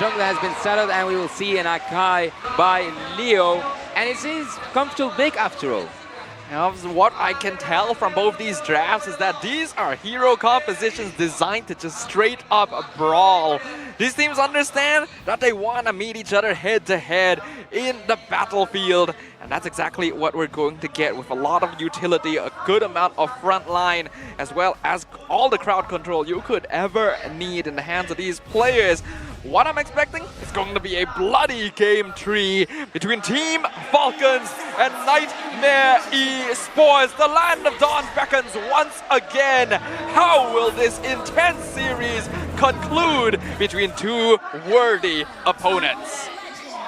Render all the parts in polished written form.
jungle has been settled, and we will see an Akai by Leo. And it seems comfortable big after all. Now, what I can tell from both these drafts is that these are hero compositions designed to just straight up brawl. These teams understand that they want to meet each other head to head in the battlefield. And that's exactly what we're going to get with a lot of utility, a good amount of front line, as well as all the crowd control you could ever need in the hands of these players. What I'm expecting is going to be a bloody game 3 between Team Falcons and Niightmare Esports. The land of dawn beckons once again. How will this intense series conclude between two worthy opponents?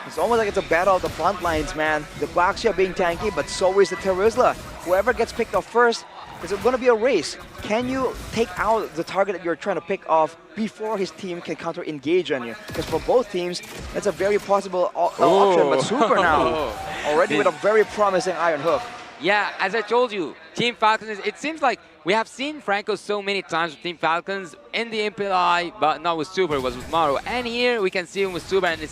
It's almost like it's a battle of the front lines, man. The Baxia being tanky, but so is the Terizla. Whoever gets picked off first, it's going to be a race. Can you take out the target that you're trying to pick off before his team can counter-engage on you? Because for both teams, that's a very possible option. But Super now, already with a very promising Iron Hook. Yeah, as I told you, Team Falcons, it seems like we have seen Franco so many times with Team Falcons in the IMPE, but not with Super, it was with Maru. And here we can see him with Super, and it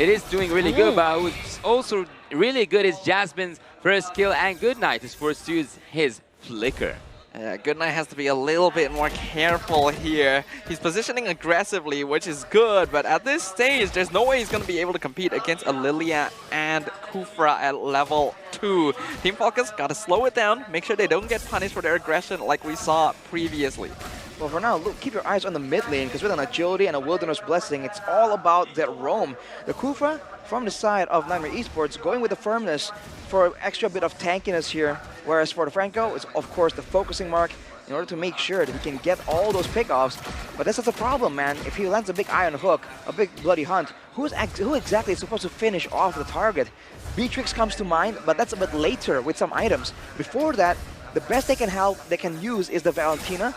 is doing really good. But what's also really good is Jasmine's first kill, and Goodnight is forced to use his Flicker. Goodnight has to be a little bit more careful here. He's positioning aggressively, which is good, but at this stage, there's no way he's going to be able to compete against a Lilia and Kufra at level 2. Team Falcons got to slow it down, make sure they don't get punished for their aggression like we saw previously. Well, for now, look, keep your eyes on the mid lane, because with an agility and a wilderness blessing, it's all about that roam. The Kufra from the side of Niightmare Esports going with the firmness for an extra bit of tankiness here, whereas for the Franco, it's of course the focusing mark in order to make sure that he can get all those pickoffs. But that's just a problem, man. If he lands a big Iron Hook, a big Bloody Hunt, who exactly is supposed to finish off the target? Beatrix comes to mind, but that's a bit later with some items. Before that, the best they can use is the Valentina.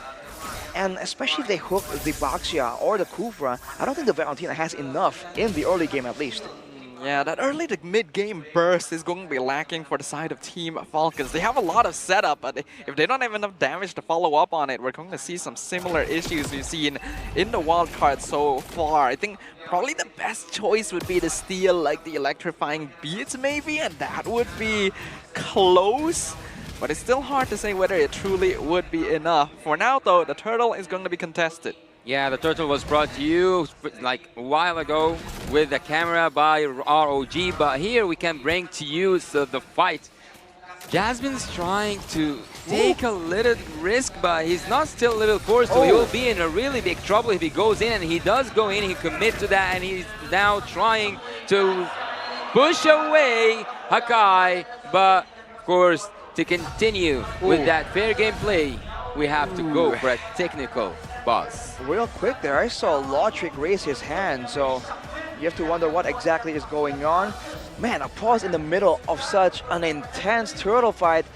And especially if they hook the Baxia or the Kufra, I don't think the Valentina has enough in the early game at least. Yeah, that early to mid-game burst is going to be lacking for the side of Team Falcons. They have a lot of setup, but if they don't have enough damage to follow up on it, we're going to see some similar issues we've seen in the wildcard so far. I think probably the best choice would be to steal like the electrifying beats maybe, and that would be close. But it's still hard to say whether it truly would be enough. For now though, the turtle is going to be contested. Yeah, the turtle was brought to you like a while ago with the camera by ROG, but here we can bring to you the fight. Jasmine's trying to take a little risk, but he's not still level 4, so he will be in a really big trouble if he goes in, and he does go in, he commits to that, and he's now trying to push away Hakai, but of course, to continue with that fair game play, we have to go for a technical boss. Real quick there, I saw Lotric raise his hand, so you have to wonder what exactly is going on. Man, a pause in the middle of such an intense turtle fight.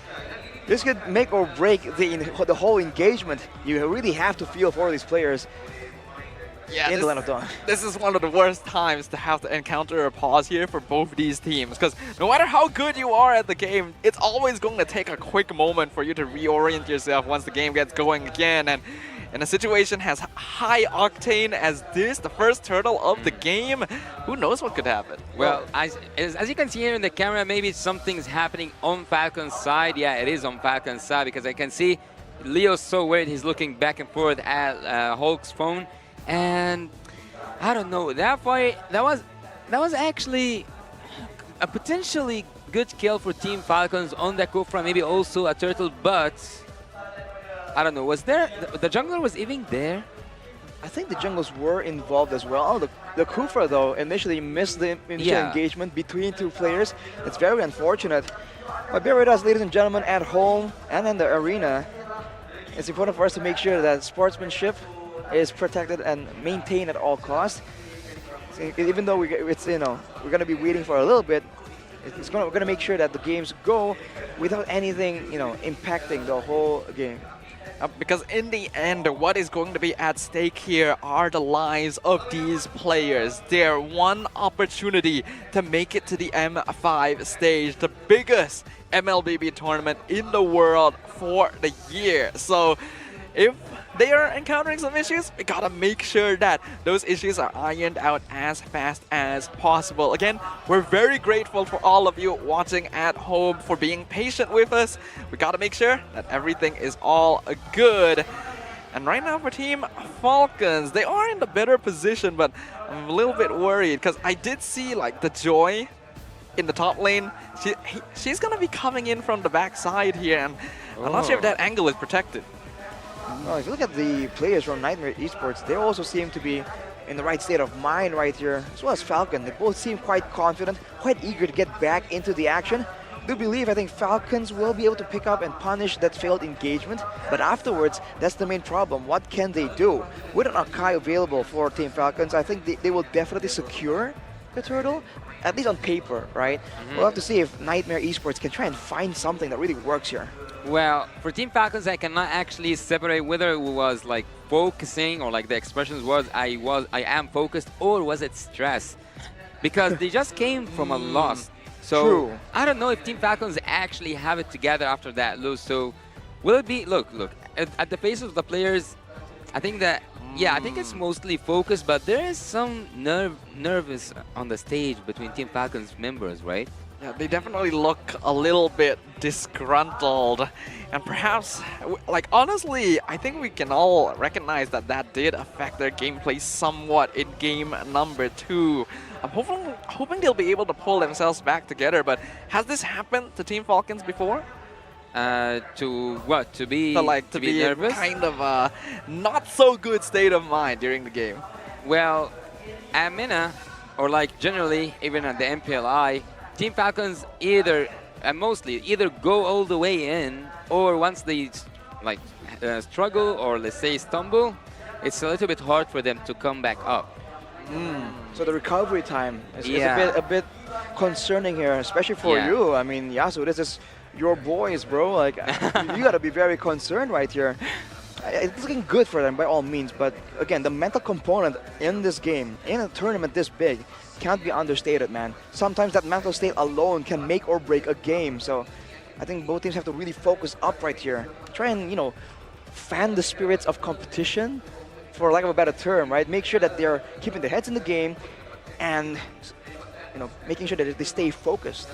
This could make or break the whole engagement. You really have to feel for these players. Yeah, in the Land of Dawn. This is one of the worst times to have to encounter a pause here for both these teams, because no matter how good you are at the game, it's always going to take a quick moment for you to reorient yourself once the game gets going again. And in a situation as high octane as this, the first turtle of the game, who knows what could happen? Well, as you can see here in the camera, maybe something's happening on Falcon's side. Yeah, it is on Falcon's side, because I can see Leo's so worried, he's looking back and forth at Hulk's phone. And I don't know, that fight, that was actually a potentially good kill for Team Falcons on the Kufra, maybe also a turtle, but I don't know, was there, the jungler was even there? I think the junglers were involved as well. The Kufra though initially missed the initial engagement between two players. It's very unfortunate. But bear with us, ladies and gentlemen, at home and in the arena. It's important for us to make sure that sportsmanship is protected and maintained at all costs. Even though we're going to be waiting for a little bit, we're going to make sure that the games go without anything, impacting the whole game. Because in the end, what is going to be at stake here are the lives of these players. Their one opportunity to make it to the M5 stage, the biggest MLBB tournament in the world for the year. So if they are encountering some issues, we gotta make sure that those issues are ironed out as fast as possible. Again, we're very grateful for all of you watching at home for being patient with us. We gotta make sure that everything is all good. And right now for Team Falcons, they are in the better position, but I'm a little bit worried because I did see like the Joy in the top lane. She's gonna be coming in from the backside here, and I'm not sure if that angle is protected. Well, if you look at the players from Niightmare Esports, they also seem to be in the right state of mind right here, as well as Falcon. They both seem quite confident, quite eager to get back into the action. I do believe, I think Falcons will be able to pick up and punish that failed engagement, but afterwards, that's the main problem. What can they do? With an Akai available for Team Falcons, I think they will definitely secure the turtle, at least on paper, right? We'll have to see if Niightmare Esports can try and find something that really works here. Well, for Team Falcons, I cannot actually separate whether it was like focusing or like the expressions was I am focused, or was it stress? Because they just came from a loss. So True. I don't know if Team Falcons actually have it together after that lose. So will it be, look, at the face of the players, I think that, yeah, I think it's mostly focused, but there is some nervous on the stage between Team Falcons members, right? Yeah, they definitely look a little bit disgruntled, and perhaps, like, honestly, I think we can all recognize that that did affect their gameplay somewhat in game number 2. I'm hoping they'll be able to pull themselves back together, but has this happened to Team Falcons before? To what? To be in nervous? kind of a not so good state of mind during the game. Well, at MENA, or like generally, even at the MPLI, Team Falcons mostly either go all the way in, or once they like struggle or let's say stumble, it's a little bit hard for them to come back up. So the recovery time is a bit concerning here, especially for you. I mean, Yasu, this is your boys, bro. Like, you gotta be very concerned right here. It's looking good for them by all means, but again, the mental component in this game, in a tournament this big, can't be understated, man. Sometimes that mental state alone can make or break a game. So I think both teams have to really focus up right here. Try and, you know, fan the spirits of competition, for lack of a better term, right? Make sure that they're keeping their heads in the game and, you know, making sure that they stay focused.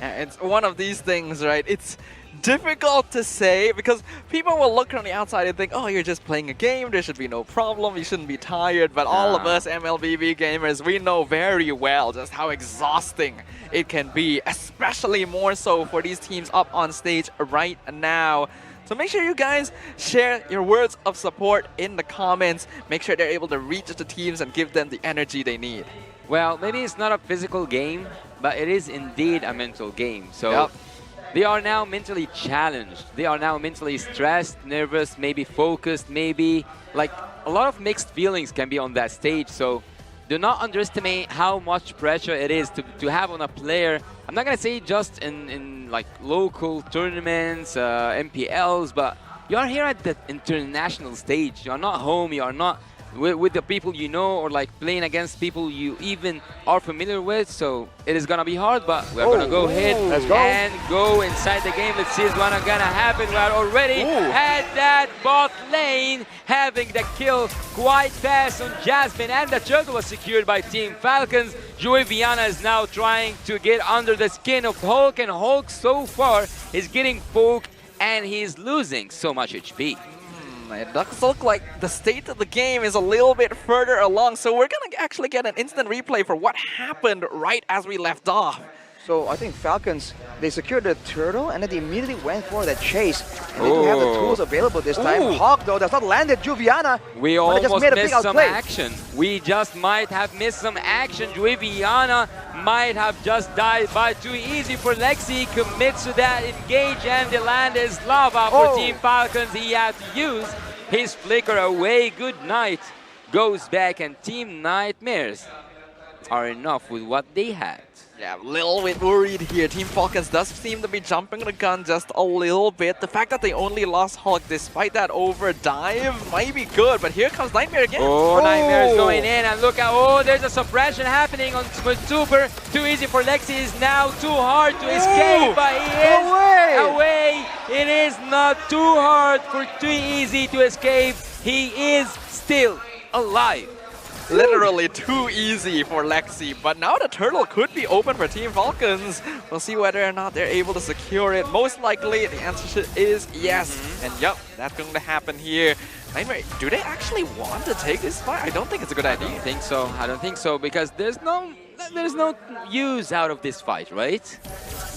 It's one of these things, right? It's difficult to say because people will look on the outside and think, oh, you're just playing a game, there should be no problem, you shouldn't be tired. But all of us MLBB gamers, we know very well just how exhausting it can be, especially more so for these teams up on stage right now. So make sure you guys share your words of support in the comments. Make sure they're able to reach the teams and give them the energy they need. Well, maybe it's not a physical game, but it is indeed a mental game. So they are now mentally challenged. They are now mentally stressed, nervous, maybe focused, maybe like a lot of mixed feelings can be on that stage. So do not underestimate how much pressure it is to have on a player. I'm not going to say just in like local tournaments, MPLs, but you are here at the international stage. You are not home. You are not with the people you know, or like playing against people you even are familiar with. So it is gonna be hard, but we're gonna go ahead and go inside the game. Let's see what's gonna happen. We are already at that bot lane, having the kill quite fast on Jasmine, and the turtle was secured by Team Falcons. Joey Viana is now trying to get under the skin of Hulk, and Hulk so far is getting poked and he's losing so much HP. It does look like the state of the game is a little bit further along, so we're gonna actually get an instant replay for what happened right as we left off. So I think Falcons, they secured the turtle and then they immediately went for the chase. And they do have the tools available this time. Hawk, though, does not land it. Juviana. We almost missed some action. We just might have missed some action. Juviana might have just died by too easy for Lexi. Commits to that engage, and the land is lava for Team Falcons. He had to use his flicker away. Good night. Goes back, and Team Nightmares are enough with what they had. Yeah, a little bit worried here. Team Falcons does seem to be jumping the gun just a little bit. The fact that they only lost Hulk despite that overdive might be good, but here comes Niightmare again. Oh, Niightmare is going in, and look at, oh, there's a suppression happening on Super. Too easy for Lexi, is now too hard to escape, but he is away. It is not too hard for too easy to escape. He is still alive. Literally too easy for Lexi, but now the turtle could be open for Team Falcons. We'll see whether or not they're able to secure it. Most likely, the answer is yes. And yep, that's going to happen here. Niightmare, do they actually want to take this fight? I don't think it's a good idea. I don't think so. I don't think so, because there's no use out of this fight, right?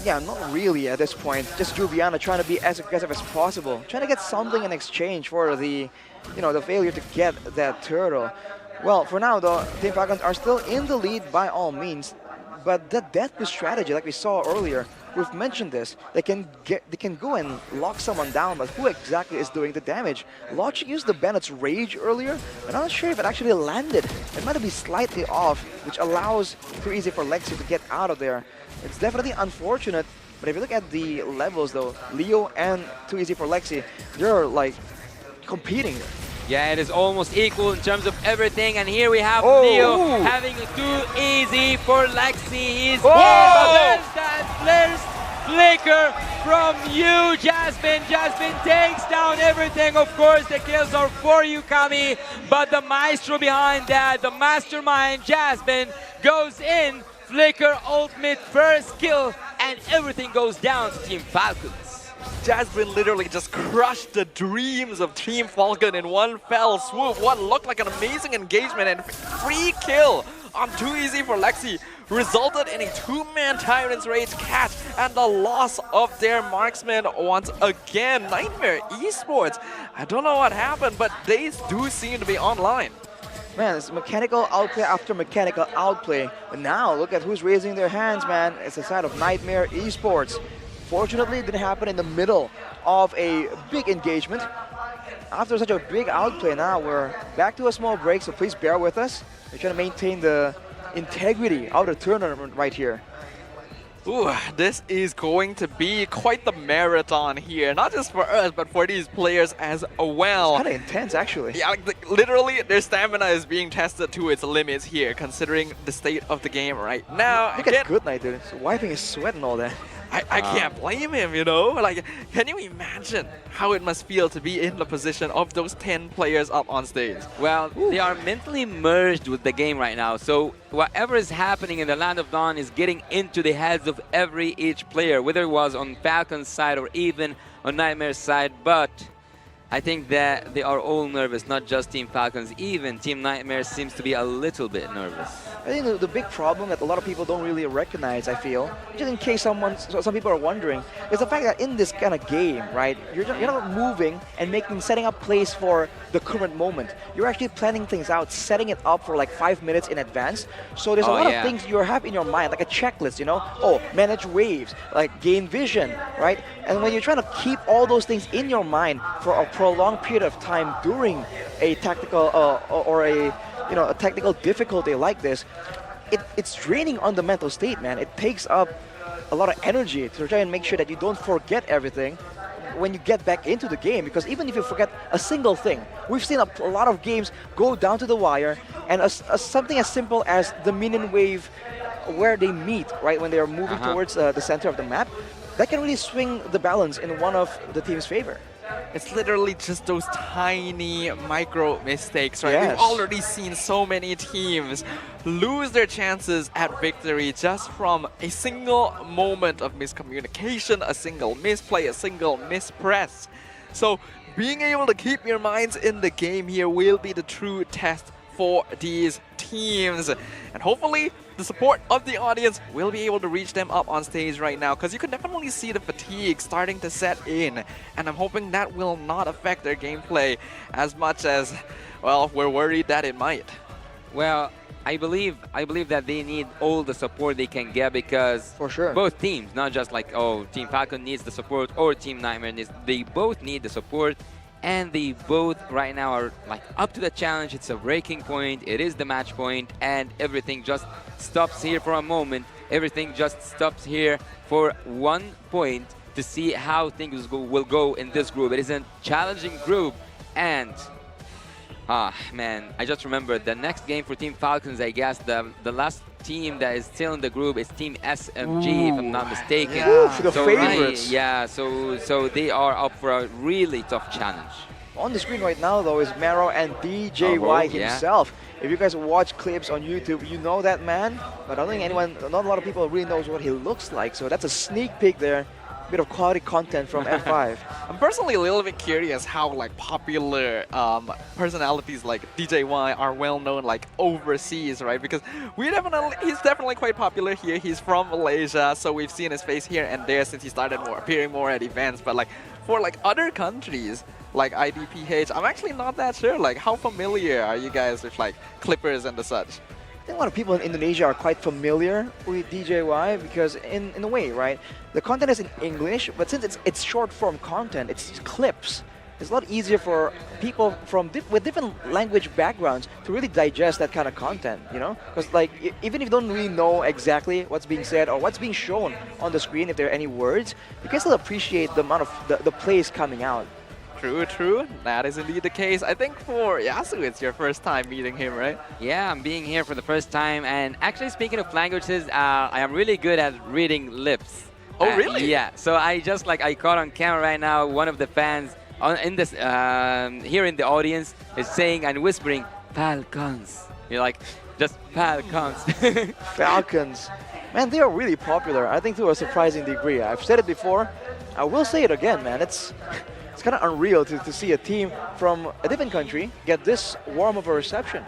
Yeah, not really at this point. Just Juviana trying to be as aggressive as possible, trying to get something in exchange for the, the failure to get that turtle. Well, for now, though, Team Falcons are still in the lead by all means, but the death push strategy, like we saw earlier, we've mentioned this. They can go and lock someone down, but who exactly is doing the damage? Logic used the Bennett's Rage earlier, but I'm not sure if it actually landed. It might be slightly off, which allows too easy for Lexi to get out of there. It's definitely unfortunate, but if you look at the levels, though, Leo and too easy for Lexi, they're like competing. Yeah, it is almost equal in terms of everything, and here we have Leo having a too easy for Lexi. He's here, but there's that flicker from you, Jasmine. Jasmine takes down everything. Of course, the kills are for you, Kami, but the maestro behind that, the mastermind, Jasmine, goes in. Flicker ultimate first kill, and everything goes down to Team Falcons. Jasmine literally just crushed the dreams of Team Falcon in one fell swoop. What looked like an amazing engagement and free kill on too easy for Lexi resulted in a two-man Tyrant's Rage catch and the loss of their marksman once again. Niightmare Esports, I don't know what happened, but they do seem to be online. Man, it's mechanical outplay after mechanical outplay. But now, look at who's raising their hands, man. It's the side of Niightmare Esports. Fortunately, it didn't happen in the middle of a big engagement. After such a big outplay, now we're back to a small break, so please bear with us. We're trying to maintain the integrity of the tournament right here. Ooh, this is going to be quite the marathon here, not just for us, but for these players as well. It's kind of intense, actually. Yeah, literally, their stamina is being tested to its limits here, considering the state of the game right now. Look at Goodnight, dude. He's wiping his sweat and all that. I can't blame him, Like, can you imagine how it must feel to be in the position of those 10 players up on stage? Well, they are mentally merged with the game right now, so whatever is happening in the Land of Dawn is getting into the heads of each player, whether it was on Falcon's side or even on Nightmare's side, but I think that they are all nervous, not just Team Falcons, even Team Nightmare seems to be a little bit nervous. I think the big problem that a lot of people don't really recognize, I feel, just in case some people are wondering, is the fact that in this kind of game, right, you're not moving and setting up plays for the current moment. You're actually planning things out, setting it up for like 5 minutes in advance. So there's a lot of things you have in your mind, like a checklist, Oh, manage waves, like gain vision, right? And when you're trying to keep all those things in your mind for a prolonged period of time during a tactical or a technical difficulty like this, it's draining on the mental state, man. It takes up a lot of energy to try and make sure that you don't forget everything when you get back into the game, because even if you forget a single thing, we've seen a lot of games go down to the wire, and something as simple as the minion wave where they meet, right, when they're moving towards the center of the map, that can really swing the balance in one of the team's favor. It's literally just those tiny micro mistakes, right? Yes. We've already seen so many teams lose their chances at victory just from a single moment of miscommunication, a single misplay, a single mispress. So being able to keep your minds in the game here will be the true test for these teams. And hopefully the support of the audience will be able to reach them up on stage right now, because you can definitely see the fatigue starting to set in, and I'm hoping that will not affect their gameplay as much as, well, we're worried that it might. Well, I believe that they need all the support they can get, because for sure, both teams, not just like, oh, Team Falcon needs the support or Team Nightmare needs, they both need the support, and they both right now are like up to the challenge. It's a breaking point. It is the match point, and everything just stops here for a moment. Everything just stops here for 1 point to see how things will go in this group. It is a challenging group, and man, I just remembered the next game for Team Falcons. I guess the last team that is still in the group is Team SMG, if I'm not mistaken. Yeah. The So favorites. so they are up for a really tough challenge. On the screen right now, though, is Mero and DJY yeah. himself. If you guys watch clips on YouTube, you know that man. But I don't think not a lot of people really knows what he looks like. So that's a sneak peek there. Bit of quality content from F5. I'm personally a little bit curious how like popular personalities like DJY are well known like overseas, right? Because he's definitely quite popular here. He's from Malaysia, so we've seen his face here and there since he started appearing more at events. But like for like other countries like IDPH, I'm actually not that sure. Like how familiar are you guys with like Clippers and the such? I think a lot of people in Indonesia are quite familiar with DJY because in a way, right? The content is in English, but since it's short form content, it's clips. It's a lot easier for people from with different language backgrounds to really digest that kind of content, you know? Because like even if you don't really know exactly what's being said or what's being shown on the screen, if there are any words, you can still appreciate the amount of the plays coming out. True. That is indeed the case. I think for Yasu, it's your first time meeting him, right? Yeah, I'm being here for the first time, and actually speaking of languages, I am really good at reading lips. Oh, really? Yeah, so I caught on camera right now, one of the fans in this here in the audience is saying and whispering, Falcons. You're like, just Falcons. Falcons. Man, they are really popular. I think to a surprising degree. I've said it before. I will say it again, man. It's kind of unreal to see a team from a different country get this warm of a reception.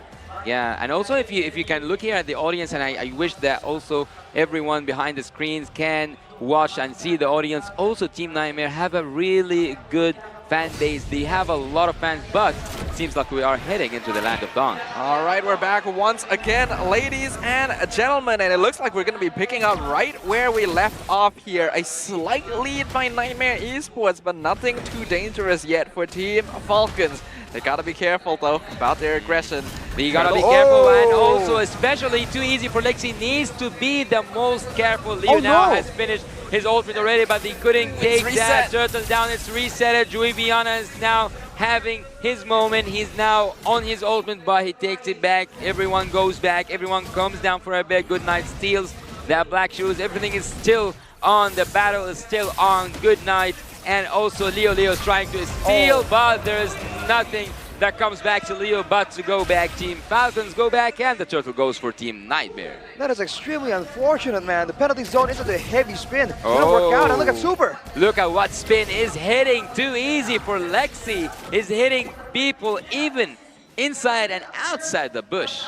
Yeah, and also if you can look here at the audience, and I wish that also everyone behind the screens can watch and see the audience. Also, Team Niightmare have a really good fan base. They have a lot of fans, but it seems like we are heading into the land of dawn. All right, we're back once again, ladies and gentlemen, and it looks like we're going to be picking up right where we left off here. A slight lead by Niightmare Esports, but nothing too dangerous yet for Team Falcons. They gotta be careful though about their aggression. They gotta be careful, and also especially too easy for Lexi. Needs to be the most careful. Leo now has finished his ultimate already, but he couldn't take that turtle down. It's reset. Juiviana is now having his moment. He's now on his ultimate, but he takes it back. Everyone goes back. Everyone comes down for a bit. Good night steals that black shoes. Everything is still on. The battle is still on. Good night. And also Leo's trying to steal, but there's nothing that comes back to Leo but to go back. Team Falcons go back, and the turtle goes for Team Niightmare. That is extremely unfortunate, man. The penalty zone is a heavy spin. Gonna work out, and look at Super. Look at what spin is hitting. Too easy for Lexi. Is hitting people even inside and outside the bush.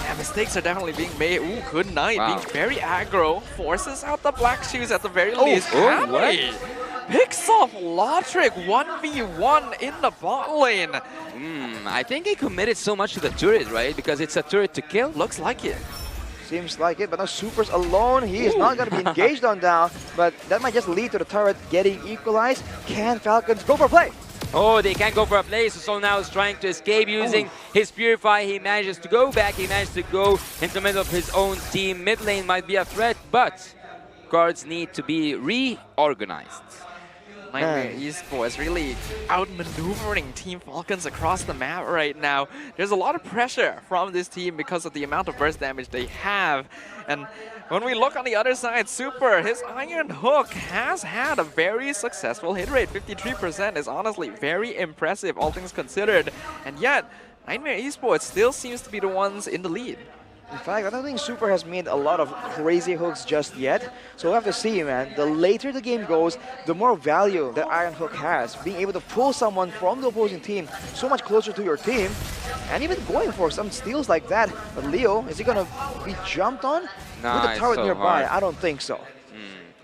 Yeah, mistakes are definitely being made. Ooh, good night. Being very aggro. Forces out the black shoes at the very least. What? Picks off Lotric 1v1 in the bot lane. I think he committed so much to the turret, right? Because it's a turret to kill. Looks like it. Seems like it, but now Super's alone. He is not going to be engaged on down, but that might just lead to the turret getting equalized. Can Falcons go for a play? Oh, they can't go for a play, so Sol now is trying to escape using his Purify. He manages to go back. He managed to go into the middle of his own team. Mid lane might be a threat, but cards need to be reorganized. Niightmare Esports really outmaneuvering Team Falcons across the map right now. There's a lot of pressure from this team because of the amount of burst damage they have. And when we look on the other side, Super, his Iron Hook has had a very successful hit rate. 53% is honestly very impressive, all things considered. And yet, Niightmare Esports still seems to be the ones in the lead. In fact, I don't think Super has made a lot of crazy hooks just yet. So we'll have to see, man. The later the game goes, the more value that Iron Hook has. Being able to pull someone from the opposing team so much closer to your team. And even going for some steals like that. But Leo, is he going to be jumped on? With the turret nearby? I don't think so.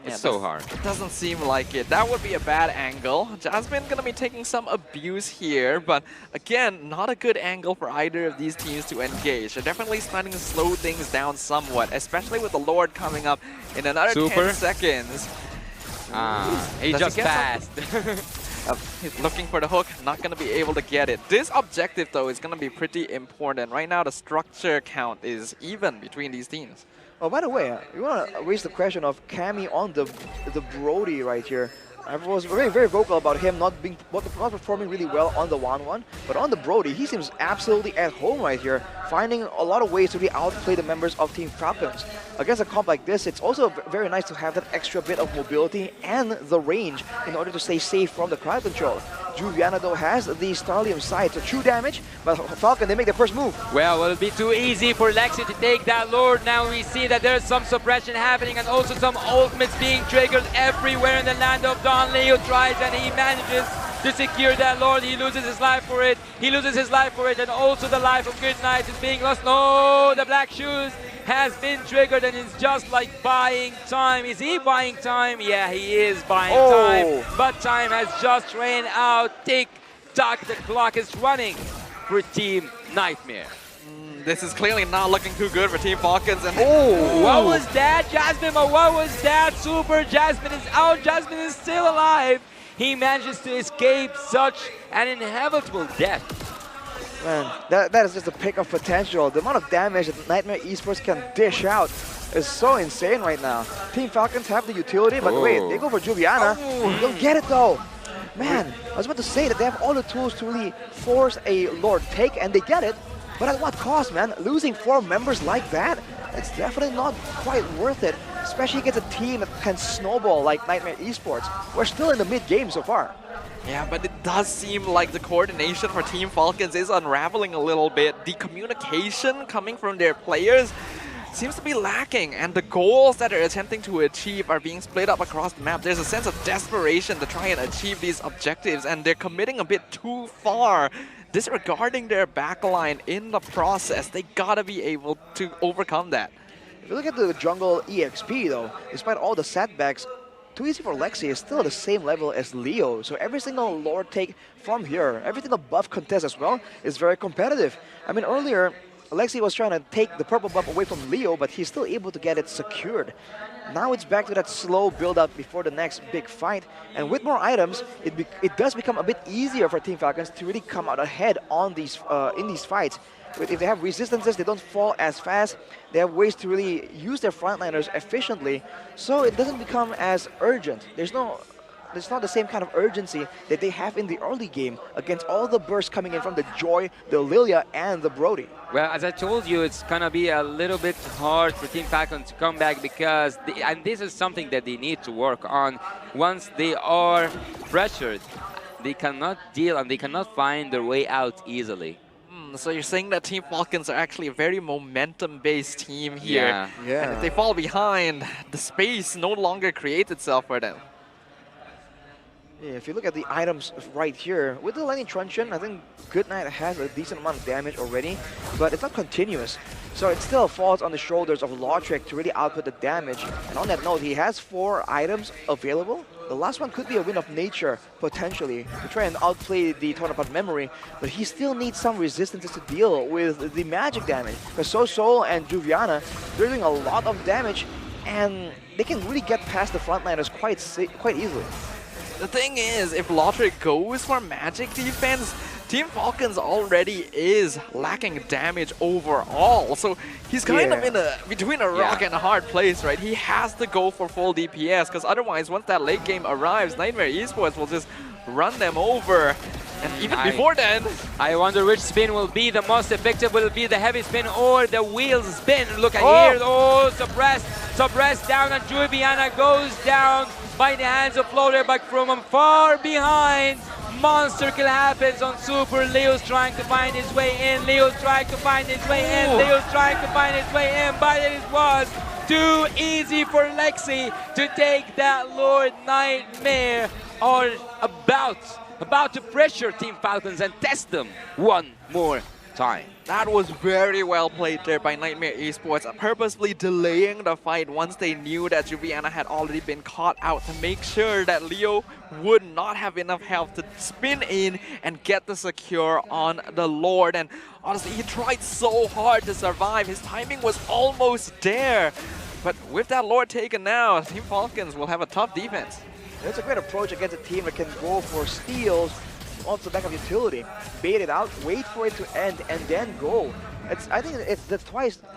It's so hard. It doesn't seem like it. That would be a bad angle. Jasmine gonna be taking some abuse here, but again, not a good angle for either of these teams to engage. They're definitely starting to slow things down somewhat, especially with the Lord coming up in another 10 seconds. He just passed. He's looking for the hook, not going to be able to get it. This objective, though, is going to be pretty important. Right now, the structure count is even between these teams. Oh, by the way, you want to raise the question of Cammy on the Brody right here. I was very vocal about him not performing really well on the 1-1, but on the Brody, he seems absolutely at home right here, finding a lot of ways to really outplay the members of Team Falcons. Against a comp like this, it's also very nice to have that extra bit of mobility and the range in order to stay safe from the crowd control. Juviana, though, has the Starlium sight, so true damage, but Falcon, they make their first move. Well, will it be too easy for Lexi to take that Lord? Now we see that there's some suppression happening and also some ultimates being triggered everywhere in the land of Dawn. Leo tries and he manages to secure that Lord. He loses his life for it. He loses his life for it, and also the life of Goodnight is being lost. No, the Black Shoes has been triggered and it's just like buying time. Is he buying time? Yeah, he is buying time. But time has just ran out. Tick-tock, the clock is running for Team Nightmare. This is clearly not looking too good for Team Falcons. And what was that, Jasmine? What was that? Super Jasmine is out. Jasmine is still alive. He manages to escape such an inevitable death. Man, that is just a pick of potential. The amount of damage that Niightmare Esports can dish out is so insane right now. Team Falcons have the utility, but wait, they go for Juviana. They'll get it though. Man, I was about to say that they have all the tools to really force a Lord take, and they get it. But at what cost, man? Losing 4 members like that? It's definitely not quite worth it, especially against a team that can snowball like Niightmare Esports. We're still in the mid-game so far. Yeah, but it does seem like the coordination for Team Falcons is unraveling a little bit. The communication coming from their players seems to be lacking, and the goals that they're attempting to achieve are being split up across the map. There's a sense of desperation to try and achieve these objectives, and they're committing a bit too far, disregarding their backline in the process. They gotta be able to overcome that. If you look at the jungle EXP though, despite all the setbacks, Too Easy for Lexi is still at the same level as Leo, so every single Lord take from here, everything above contest as well, is very competitive. I mean, earlier, Lexi was trying to take the purple buff away from Leo, but he's still able to get it secured. Now it's back to that slow build-up before the next big fight, and with more items, it does become a bit easier for Team Falcons to really come out ahead on these in these fights. But if they have resistances, they don't fall as fast. They have ways to really use their frontliners efficiently, so it doesn't become as urgent. There's not the same kind of urgency that they have in the early game against all the bursts coming in from the Joy, the Lilia, and the Brody. Well, as I told you, it's gonna be a little bit hard for Team Falcon to come back because, and this is something that they need to work on. Once they are pressured, they cannot deal and they cannot find their way out easily. So you're saying that Team Falcons are actually a very momentum-based team here. Yeah. And if they fall behind, the space no longer creates itself for them. Yeah, if you look at the items right here, with the Lightning Truncheon, I think Goodnight has a decent amount of damage already, but it's not continuous. So it still falls on the shoulders of Lautrec to really output the damage. And on that note, he has 4 items available. The last one could be a Wind of Nature, potentially, to try and outplay the Torn Apart Memory, but he still needs some resistances to deal with the magic damage. Because So and Juviana, they're doing a lot of damage, and they can really get past the frontliners quite easily. The thing is, if Lautrec goes for magic defense, Team Falcons already is lacking damage overall. So he's kind of in between a rock and a hard place, right? He has to go for full DPS, because otherwise, once that late game arrives, Niightmare Esports will just run them over. And even before then, I wonder which spin will be the most effective. Will it be the heavy spin or the wheel spin? Look at here. Oh, suppressed down, and Juviana goes down by the hands of Floater, but from far behind, monster kill happens on Super. Leo's trying to find his way in. Leo's trying to find his way in. Leo's trying to find his way in, but it was too easy for Lexi to take that Lord. Nightmare are about to pressure Team Falcons and test them one more time. That was very well played there by Niightmare Esports, purposely delaying the fight once they knew that Juviana had already been caught out to make sure that Leo would not have enough health to spin in and get the secure on the Lord. And honestly, he tried so hard to survive. His timing was almost there. But with that Lord taken now, Team Falcons will have a tough defense. It's a great approach against a team that can go for steals, also back of utility, bait it out, wait for it to end, and then go. I think it's the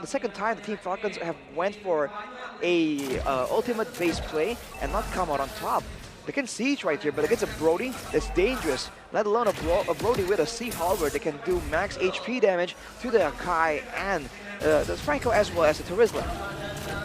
second time the Team Falcons have went for a ultimate base play and not come out on top. They can siege right here, but against a Brody, that's dangerous. Let alone a Brody with a Sea Halberd that can do max HP damage to the Akai and the Franco as well as the Terizla.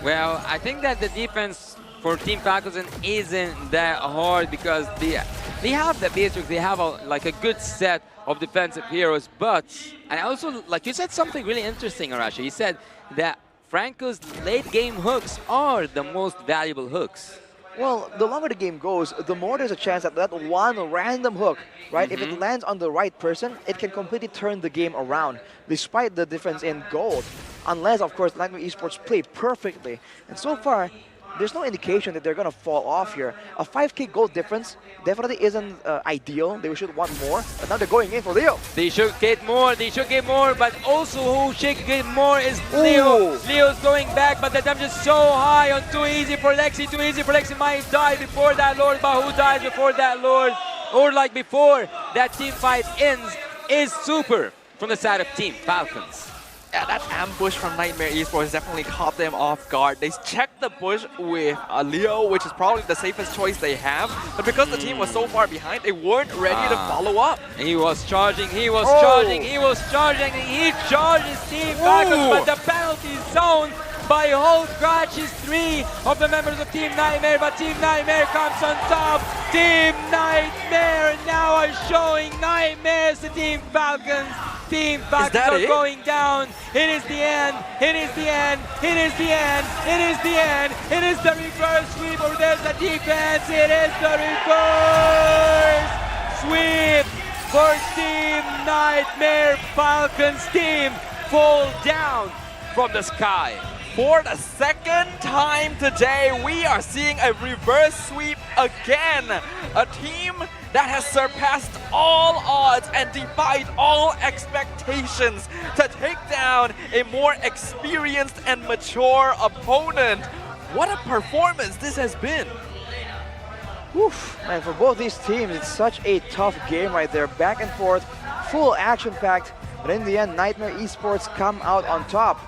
Well, I think that the defense for Team Falcons isn't that hard because they have the basics, they have like a good set of defensive heroes, but, and also, like you said something really interesting, Arashi. You said that Franco's late game hooks are the most valuable hooks. Well, the longer the game goes, the more there's a chance that that one random hook, right, if it lands on the right person, it can completely turn the game around, despite the difference in gold. Unless, of course, Niightmare Esports play perfectly. And so far, there's no indication that they're going to fall off here. A 5k gold difference definitely isn't ideal. They should want more, but now they're going in for Leo. They should get more, but also who should get more is Leo. Leo's going back, but the damage is so high on too easy for Lexi. Too easy for Lexi might die before that Lord, but who dies before that Lord? Or like before that team fight ends is super from the side of Team Falcons. Yeah, that ambush from Niightmare Esports definitely caught them off guard. They checked the bush with Leo, which is probably the safest choice they have. But because the team was so far behind, they weren't ready to follow up. He was charging, he was charging, and he charges Team Falcons, but the penalty zone by Homecrowd is 3 of the members of Team Niightmare, but Team Niightmare comes on top. Team Niightmare now are showing nightmares to Team Falcons. Team Falcons are going down. It is the end. It is the end. It is the end. It is the end. It is the reverse sweep, or there's the defense. It is the reverse sweep for Team Niightmare. Falcons team fall down from the sky. For the second time today, we are seeing a reverse sweep again. A team that has surpassed all odds and defied all expectations to take down a more experienced and mature opponent. What a performance this has been. Oof, man, for both these teams, it's such a tough game right there. Back and forth, full action-packed, but in the end, Niightmare Esports come out on top.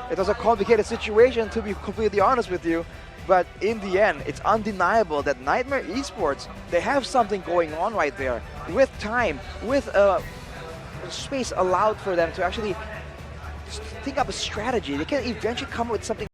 It was a complicated situation, to be completely honest with you, but in the end, it's undeniable that Niightmare Esports, they have something going on right there. With time, with space allowed for them to actually think up a strategy, they can eventually come up with something